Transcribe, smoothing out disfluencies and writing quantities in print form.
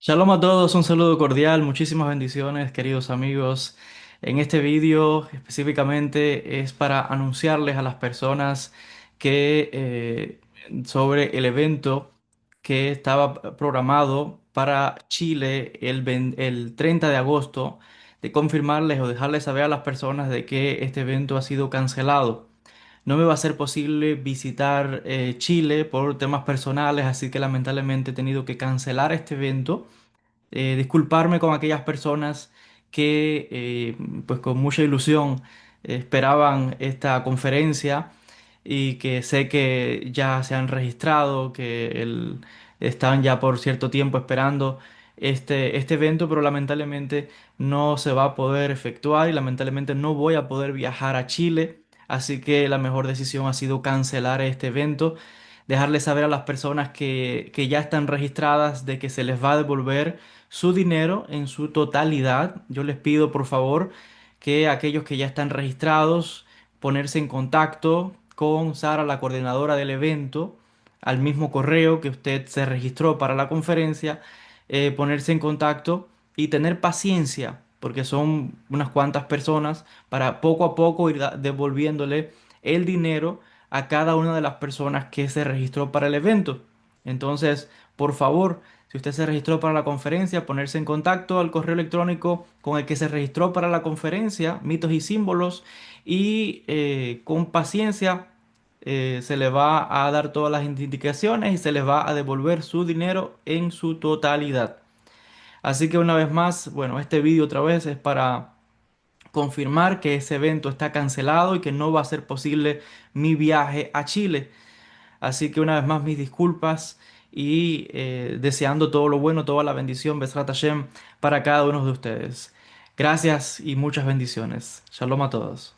Shalom a todos, un saludo cordial, muchísimas bendiciones, queridos amigos. En este vídeo específicamente es para anunciarles a las personas que sobre el evento que estaba programado para Chile el 30 de agosto, de confirmarles o dejarles saber a las personas de que este evento ha sido cancelado. No me va a ser posible visitar Chile por temas personales, así que lamentablemente he tenido que cancelar este evento. Disculparme con aquellas personas que pues con mucha ilusión esperaban esta conferencia y que sé que ya se han registrado, están ya por cierto tiempo esperando este evento, pero lamentablemente no se va a poder efectuar y lamentablemente no voy a poder viajar a Chile, así que la mejor decisión ha sido cancelar este evento, dejarles saber a las personas que ya están registradas de que se les va a devolver su dinero en su totalidad. Yo les pido por favor que aquellos que ya están registrados, ponerse en contacto con Sara, la coordinadora del evento, al mismo correo que usted se registró para la conferencia, ponerse en contacto y tener paciencia, porque son unas cuantas personas, para poco a poco ir devolviéndole el dinero a cada una de las personas que se registró para el evento. Entonces, por favor, si usted se registró para la conferencia, ponerse en contacto al correo electrónico con el que se registró para la conferencia, mitos y símbolos, y con paciencia se le va a dar todas las indicaciones y se les va a devolver su dinero en su totalidad. Así que una vez más, bueno, este vídeo otra vez es para confirmar que ese evento está cancelado y que no va a ser posible mi viaje a Chile. Así que una vez más mis disculpas y deseando todo lo bueno, toda la bendición, Besrat Hashem, para cada uno de ustedes. Gracias y muchas bendiciones. Shalom a todos.